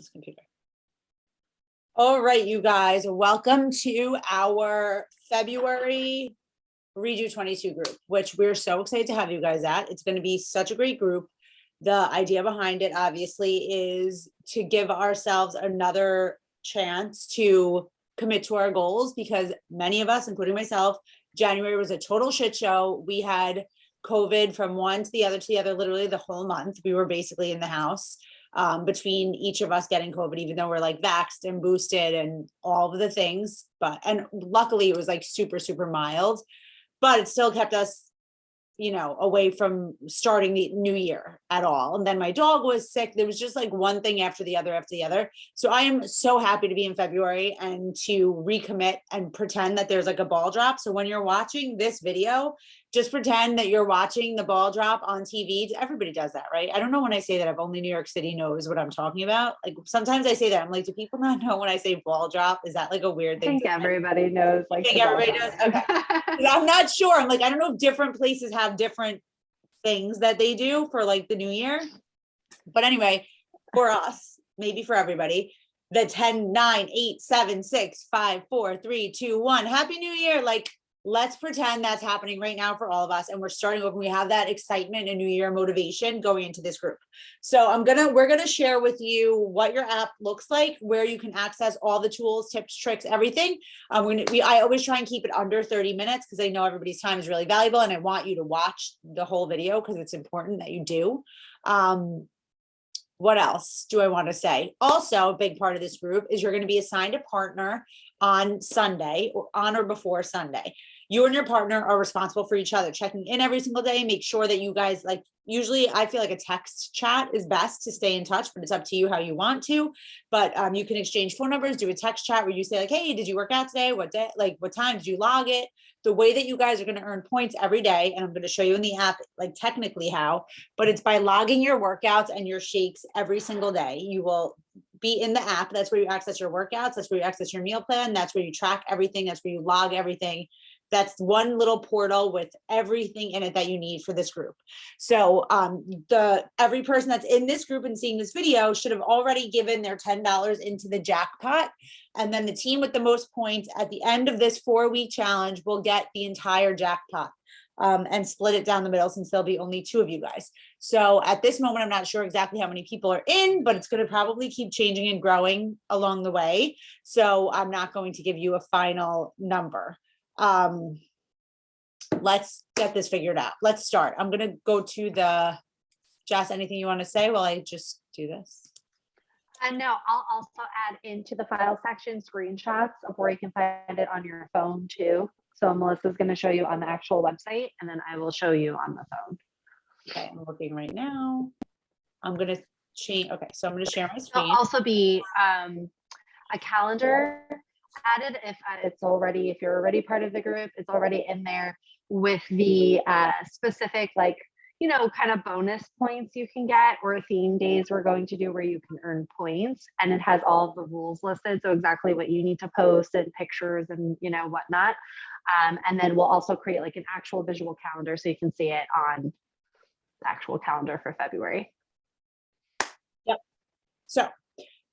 this computer. All right, you guys, welcome to our February Redo 22 group, which we're so excited to have you guys at. It's going to be such a great group. The idea behind it, obviously, is to give ourselves another chance to commit to our goals, because many of us, including myself, January was a total shit show. We had COVID from one to the other, literally the whole month. We were basically in the house. Between each of us getting COVID, even though we're like vaxxed and boosted and all of the things, and luckily it was like super, super mild, but it still kept us, away from starting the new year at all. And then my dog was sick. There was just like one thing after the other. So I am so happy to be in February and to recommit and pretend that there's like a ball drop. So when you're watching this video, just pretend that you're watching the ball drop on TV. Everybody does that, right? I don't know when I say that, if only New York City knows what I'm talking about. Like sometimes I say that, I'm like, do people not know when I say ball drop? Is that like a weird thing? I think everybody knows. Like, I think everybody knows. Okay. I'm not sure. I'm like, I don't know if different places have different things that they do for like the new year. But anyway, for us, maybe for everybody, the 10, 9, 8, 7, 6, 5, 4, 3, 2, 1. Happy New Year. Like, let's pretend that's happening right now for all of us. And we're starting over. We have that excitement and New Year motivation going into this group. So we're going to share with you what your app looks like, where you can access all the tools, tips, tricks, everything. I always try and keep it under 30 minutes because I know everybody's time is really valuable. And I want you to watch the whole video because it's important that you do. What else do I want to say? Also, a big part of this group is you're going to be assigned a partner on Sunday, or on or before Sunday. You and your partner are responsible for each other, checking in every single day, make sure that you guys, like, usually I feel like a text chat is best to stay in touch, but it's up to you how you want to. But you can exchange phone numbers, do a text chat where you say like, hey, did you work out today? What day? Like, what time did you log it? The way that you guys are going to earn points every day, and I'm going to show you in the app, like technically how, but it's by logging your workouts and your shakes every single day. You will be in the app. That's where you access your workouts. That's where you access your meal plan. That's where you track everything. That's where you log everything. That's one little portal with everything in it that you need for this group. So every person that's in this group and seeing this video should have already given their $10 into the jackpot. And then the team with the most points at the end of this 4-week challenge will get the entire jackpot and split it down the middle, since there'll be only 2 of you guys. So at this moment, I'm not sure exactly how many people are in, but it's going to probably keep changing and growing along the way. So I'm not going to give you a final number. Let's get this figured out. Let's start. I'm going to go to Jess, anything you want to say while I just do this? No, I'll also add into the file section screenshots of where you can find it on your phone too. So Melissa's going to show you on the actual website, and then I will show you on the phone. Okay, I'm looking right now. I'm going to change. Okay, so I'm going to share my screen. There'll also be a calendar added if you're already part of the group. It's already in there with the specific, like, kind of bonus points you can get, or theme days we're going to do where you can earn points, and it has all of the rules listed, so exactly what you need to post and pictures and whatnot. And then we'll also create like an actual visual calendar so you can see it on the actual calendar for February. Yep. So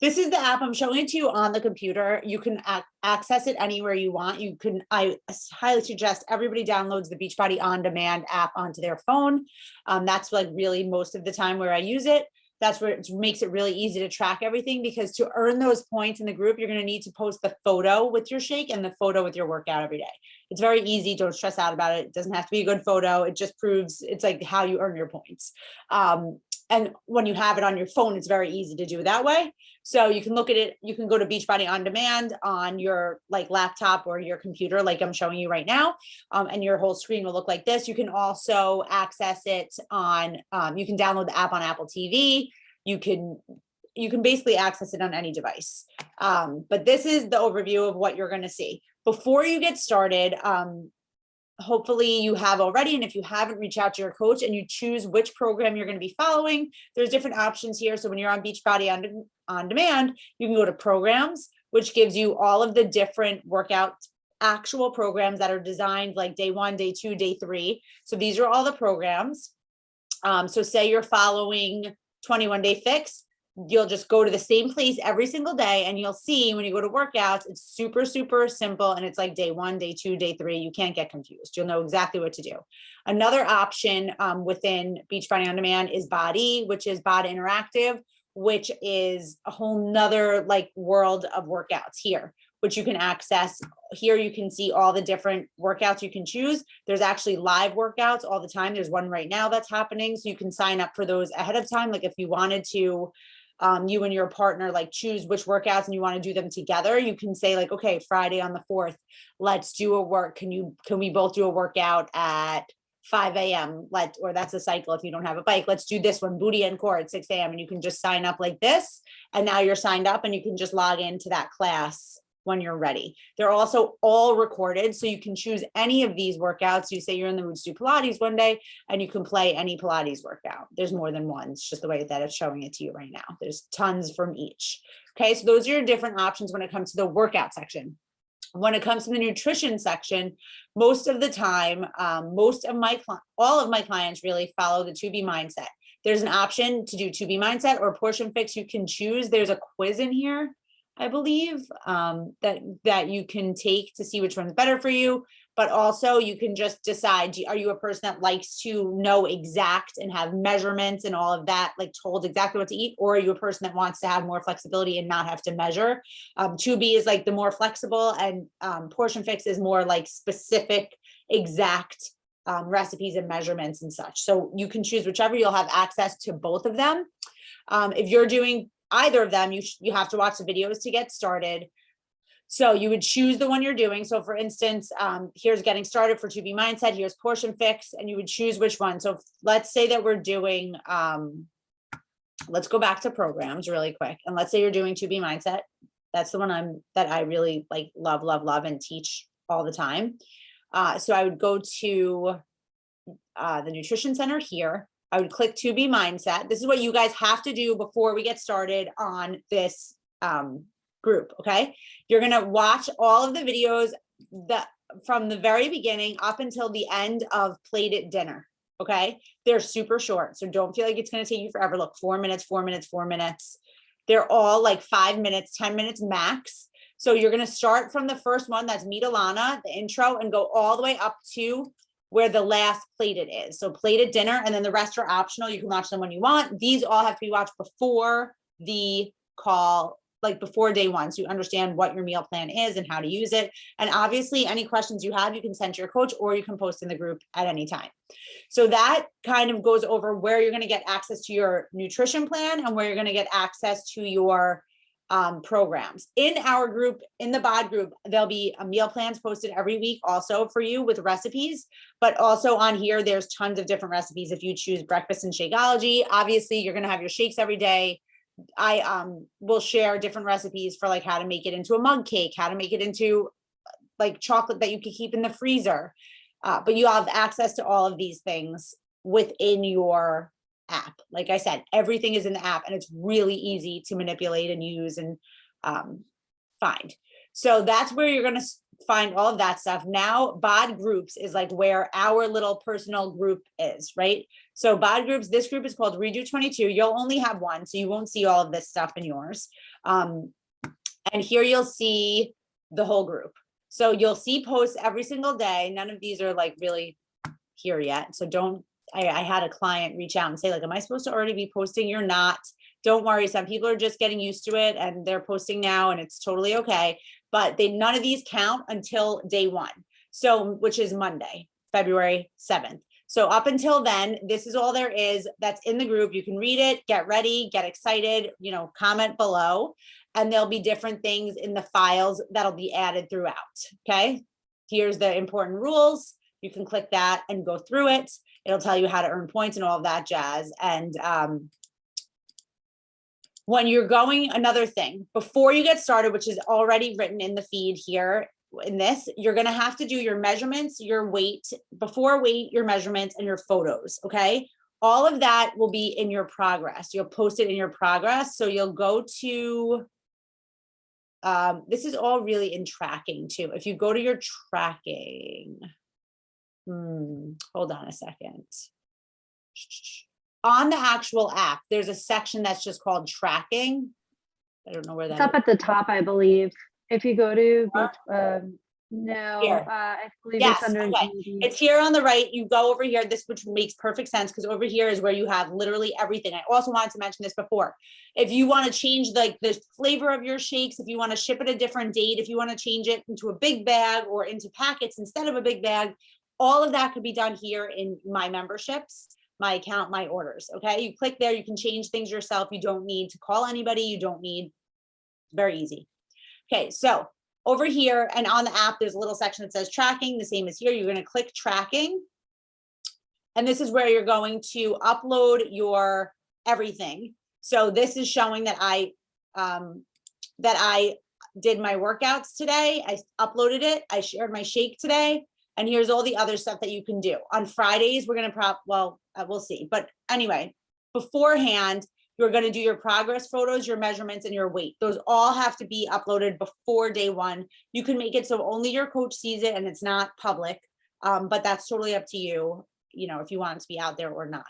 this is the app I'm showing it to you on the computer. You can access it anywhere you want. I highly suggest everybody downloads the Beachbody On Demand app onto their phone. That's like really most of the time where I use it. That's where it makes it really easy to track everything, because to earn those points in the group, you're going to need to post the photo with your shake and the photo with your workout every day. It's very easy. Don't stress out about it. It doesn't have to be a good photo. It just proves it's like how you earn your points. And when you have it on your phone, it's very easy to do that way. So you can look at it. You can go to Beachbody On Demand on your like laptop or your computer, like I'm showing you right now. And your whole screen will look like this. You can also access it on, you can download the app on Apple TV. You can basically access it on any device. But this is the overview of what you're going to see. Before you get started, hopefully you have already, and if you haven't, reach out to your coach and you choose which program you're going to be following. There's different options here. So when you're on Beachbody on Demand, you can go to programs, which gives you all of the different workout actual programs that are designed like day 1, day 2, day 3. So these are all the programs. So say you're following 21 Day Fix. you'll just go to the same place every single day, and you'll see when you go to workouts, it's super, super simple. And it's like day 1, day 2, day 3. You can't get confused. You'll know exactly what to do. Another option within Beachbody On Demand is BODi, which is BOD Interactive, which is a whole nother like world of workouts here, which you can access. Here you can see all the different workouts you can choose. There's actually live workouts all the time. There's one right now that's happening. So you can sign up for those ahead of time. Like if you wanted to, you and your partner like choose which workouts and you want to do them together, you can say like, okay, Friday on the 4th, let's do a work. Can we both do a workout at 5 a.m. Or that's a cycle if you don't have a bike. Let's do this one, booty and core at 6 a.m. And you can just sign up like this. And now you're signed up and you can just log into that class when you're ready. They're also all recorded. So you can choose any of these workouts. You say you're in the mood to do Pilates one day and you can play any Pilates workout. There's more than one. It's just the way that it's showing it to you right now. There's tons from each. Okay. So those are your different options when it comes to the workout section. When it comes to the nutrition section, most of the time, all of my clients really follow the 2B mindset. There's an option to do 2B mindset or portion fix. You can choose. There's a quiz in here, I believe, that you can take to see which one's better for you. But also you can just decide, are you a person that likes to know exact and have measurements and all of that, like told exactly what to eat? Or are you a person that wants to have more flexibility and not have to measure? 2B is like the more flexible, and portion fix is more like specific, exact recipes and measurements and such. So you can choose whichever. You'll have access to both of them. If you're doing either of them, you have to watch the videos to get started. So you would choose the one you're doing. So for instance, here's getting started for 2B mindset, here's portion fix, and you would choose which one. So let's say that we're doing, let's go back to programs really quick. And let's say you're doing 2B mindset. That's the one that I really like, love, and teach all the time. So I would go to the nutrition center here. I would click 2B mindset. This is what you guys have to do before we get started on this group. Okay. You're going to watch all of the videos from the very beginning up until the end of Plated Dinner. Okay. They're super short. So don't feel like it's going to take you forever. Look, 4 minutes, 4 minutes, 4 minutes. They're all like 5 minutes, 10 minutes max. So you're going to start from the first one. That's Meet Alana, the intro, and go all the way up to where the last plated is. So Plated Dinner, and then the rest are optional. You can watch them when you want. These all have to be watched before the call, like before day 1. So you understand what your meal plan is and how to use it. And obviously any questions you have, you can send to your coach or you can post in the group at any time. So that kind of goes over where you're going to get access to your nutrition plan and where you're going to get access to your programs. In our group, in the BOD group, there'll be meal plans posted every week also for you with recipes, but also on here, there's tons of different recipes. If you choose breakfast and Shakeology, obviously you're going to have your shakes every day. I will share different recipes for like how to make it into a mug cake, how to make it into like chocolate that you can keep in the freezer. But you have access to all of these things within your app. Like I said, everything is in the app and it's really easy to manipulate and use and find. So that's where you're going to find all of that stuff. Now, BOD groups is like where our little personal group is, right? So BOD groups, this group is called Redo 22. You'll only have one, so you won't see all of this stuff in yours. And here you'll see the whole group. So you'll see posts every single day. None of these are like really here yet. So I had a client reach out and say like, am I supposed to already be posting? You're not. Don't worry. Some people are just getting used to it and they're posting now and it's totally okay. But none of these count until day 1. So, which is Monday, February 7th. So up until then, this is all there is that's in the group. You can read it, get ready, get excited, comment below, and there'll be different things in the files that'll be added throughout. Okay. Here's the important rules. You can click that and go through it. It'll tell you how to earn points and all of that jazz. And when you're going, another thing, before you get started, which is already written in the feed here in this, you're going to have to do your measurements, your weight, before weight, your measurements, and your photos. Okay. All of that will be in your progress. You'll post it in your progress. So you'll go to, this is all really in tracking too. If you go to your tracking, hold on a second. on the actual app, there's a section that's just called tracking. I don't know where It's that up at the top, I believe. If you go to, no, Here. I believe Yes, it's under okay. meeting. It's here on the right. You go over here, this which makes perfect sense because over here is where you have literally everything. I also wanted to mention this before. If you want to change like the flavor of your shakes, if you want to ship it a different date, if you want to change it into a big bag or into packets instead of a big bag, all of that could be done here in my memberships, my account, my orders. Okay, you click there, you can change things yourself. You don't need to call anybody. You don't need, very easy. Okay, so over here and on the app, there's a little section that says tracking, the same as here. You're going to click tracking. And this is where you're going to upload your everything. So this is showing that I did my workouts today. I uploaded it. I shared my shake today. And here's all the other stuff that you can do. On Fridays, we're going to we'll see. But anyway, beforehand, you're going to do your progress photos, your measurements, and your weight. Those all have to be uploaded before day one. You can make it so only your coach sees it and it's not public, but that's totally up to you, you know, if you want it to be out there or not.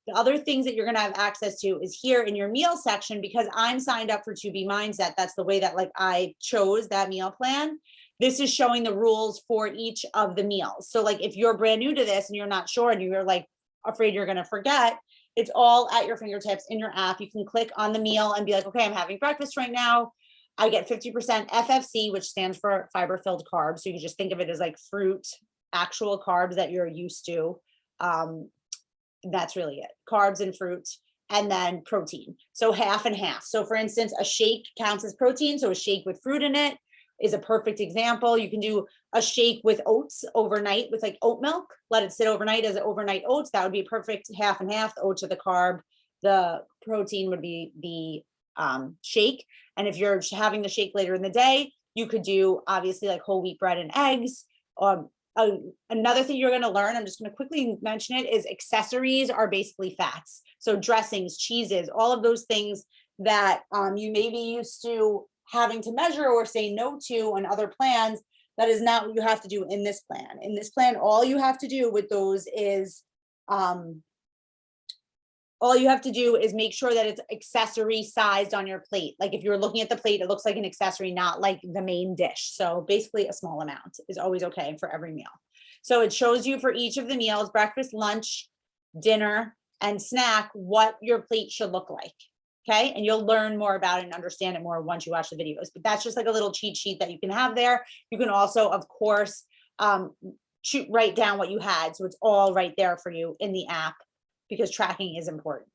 The other things that you're going to have access to is here in your meal section, because I'm signed up for 2B Mindset. That's the way that like I chose that meal plan. This is showing the rules for each of the meals. So like if you're brand new to this and you're not sure and you're like afraid you're going to forget, it's all at your fingertips in your app. You can click on the meal and be like, okay, I'm having breakfast right now. I get 50% FFC, which stands for fiber-filled carbs. So you can just think of it as like fruit, actual carbs that you're used to. That's really it. Carbs and fruits, and then protein. So half and half. So for instance, a shake counts as protein. So a shake with fruit in it is a perfect example. You can do a shake with oats overnight with like oat milk, let it sit overnight as overnight oats. That would be a perfect half and half. The oats are the carb, the protein would be the shake. And if you're having the shake later in the day, you could do obviously like whole wheat bread and eggs. Another thing you're going to learn, I'm just going to quickly mention it, is accessories are basically fats. So dressings, cheeses, all of those things that you may be used to having to measure or say no to on other plans, that is not what you have to do in this plan. In this plan, all you have to do with those is make sure that it's accessory sized on your plate. Like if you're looking at the plate, it looks like an accessory, not like the main dish. So basically a small amount is always okay for every meal. So it shows you for each of the meals, breakfast, lunch, dinner, and snack, what your plate should look like. Okay, and you'll learn more about it and understand it more once you watch the videos. But that's just like a little cheat sheet that you can have there. You can also, of course, write down what you had. So it's all right there for you in the app, because tracking is important.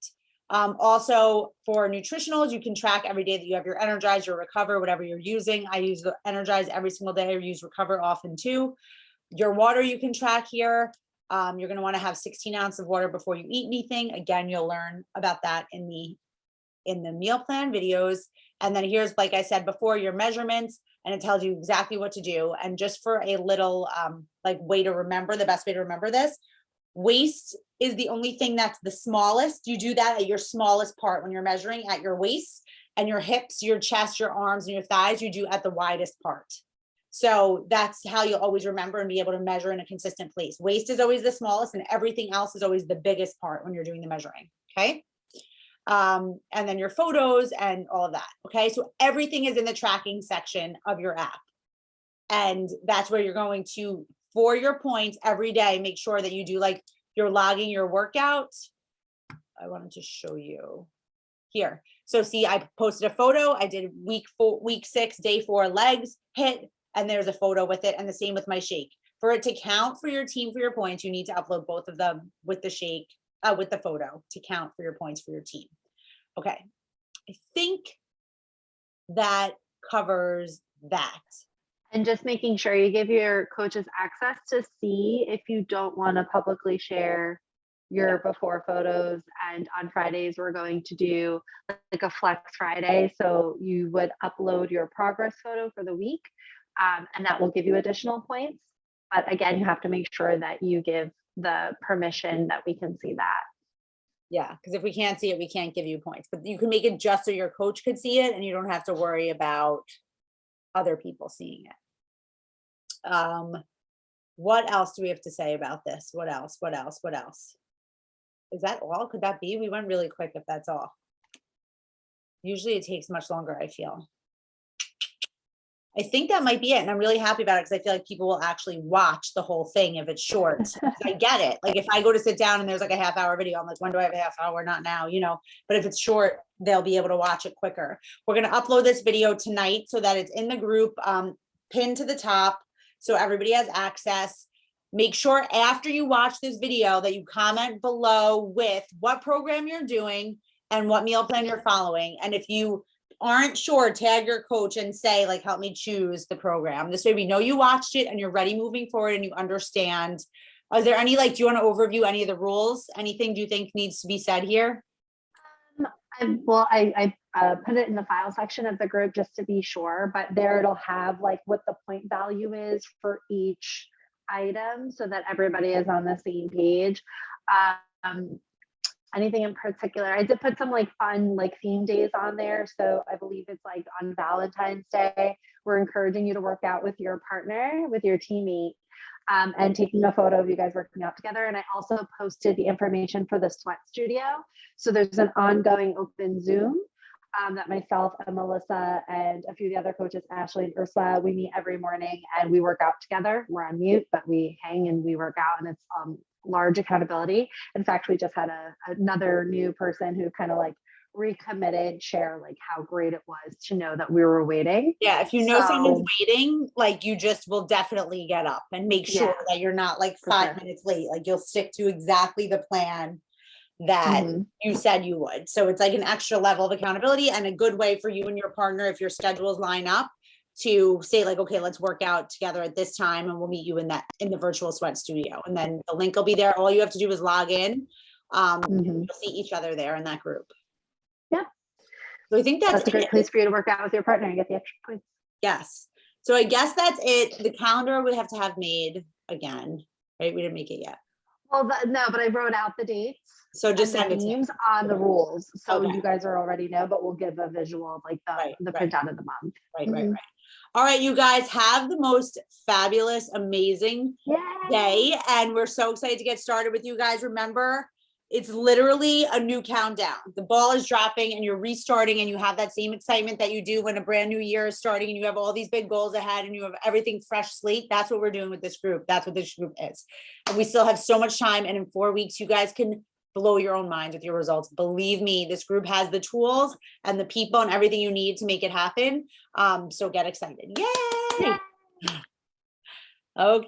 Also for nutritionals, you can track every day that you have your Energize, your Recover, whatever you're using. I use the Energize every single day. I use Recover often too. Your water you can track here. You're going to want to have 16 ounces of water before you eat anything. Again, you'll learn about that in the meal plan videos. And then here's, like I said before, your measurements, and it tells you exactly what to do. And just for a little like way to remember, the best way to remember this, waist is the only thing that's the smallest. You do that at your smallest part when you're measuring, at your waist, and your hips, your chest, your arms, and your thighs, you do at the widest part. So that's how you'll always remember and be able to measure in a consistent place. Waist is always the smallest, and everything else is always the biggest part when you're doing the measuring. Okay. And then your photos and all of that. Okay. So everything is in the tracking section of your app. And that's where you're going to, for your points every day, make sure that you do like you're logging your workouts. I wanted to show you here. So see, I posted a photo. I did week 6, day 4 legs, hit, and there's a photo with it. And the same with my shake. For it to count for your team, for your points, you need to upload both of them with the shake, with the photo to count for your points for your team. Okay. I think that covers that. And just making sure you give your coaches access to see if you don't want to publicly share your before photos. And on Fridays, we're going to do like a flex Friday. So you would upload your progress photo for the week, and that will give you additional points. But again, you have to make sure that you give the permission that we can see that. Yeah, because if we can't see it, we can't give you points. But you can make it just so your coach could see it and you don't have to worry about other people seeing it. What else do we have to say about this? What else? Is that all? Could that be? We went really quick if that's all. Usually it takes much longer, I feel. I think that might be it. And I'm really happy about it because I feel like people will actually watch the whole thing if it's short. 'Cause I get it. Like if I go to sit down and there's like a half-hour video, I'm like, when do I have a half hour? Not now, you know, but if it's short, they'll be able to watch it quicker. We're going to upload this video tonight so that it's in the group, pinned to the top. So everybody has access. Make sure after you watch this video that you comment below with what program you're doing and what meal plan you're following. And if you aren't sure, tag your coach and say, like, help me choose the program. This way we know you watched it and you're ready moving forward and you understand. Is there any, like, do you want to overview any of the rules? Anything do you think needs to be said here? I put it in the file section of the group just to be sure, but there it'll have like what the point value is for each item so that everybody is on the same page. Anything in particular? I did put some like fun like theme days on there. So I believe it's like on Valentine's Day, we're encouraging you to work out with your partner, with your teammate, and taking a photo of you guys working out together. And I also posted the information for the sweat studio. So there's an ongoing open Zoom that myself and Melissa and a few of the other coaches, Ashley and Ursula, we meet every morning and we work out together. We're on mute, but we hang and we work out, and it's large accountability. In fact, we just had another new person who kind of like recommitted, share like how great it was to know that we were waiting. Yeah, if you know someone's waiting, like you just will definitely get up and make sure that you're not like 5 minutes late. Like you'll stick to exactly the plan that you said you would. So it's like an extra level of accountability and a good way for you and your partner, if your schedules line up, to say like, okay, let's work out together at this time and we'll meet you in the virtual sweat studio. And then the link will be there. All you have to do is log in. You'll see each other there in that group. Yeah. So I think that's a great place for you to work out with your partner and get the extra points. Yes. So I guess that's it. The calendar we have to have made again, right? We didn't make it yet. Well, no, but I wrote out the dates. So just send the names on the rules. So okay. You guys are already know, but we'll give a visual of like the printout of the month. Right. All right, you guys have the most fabulous, amazing day. And we're so excited to get started with you guys. Remember, it's literally a new countdown. The ball is dropping and you're restarting, and you have that same excitement that you do when a brand new year is starting and you have all these big goals ahead and you have everything fresh slate. That's what we're doing with this group. That's what this group is. And we still have so much time. And in 4 weeks, you guys can blow your own minds with your results. Believe me, this group has the tools and the people and everything you need to make it happen. So get excited. Yay! Okay.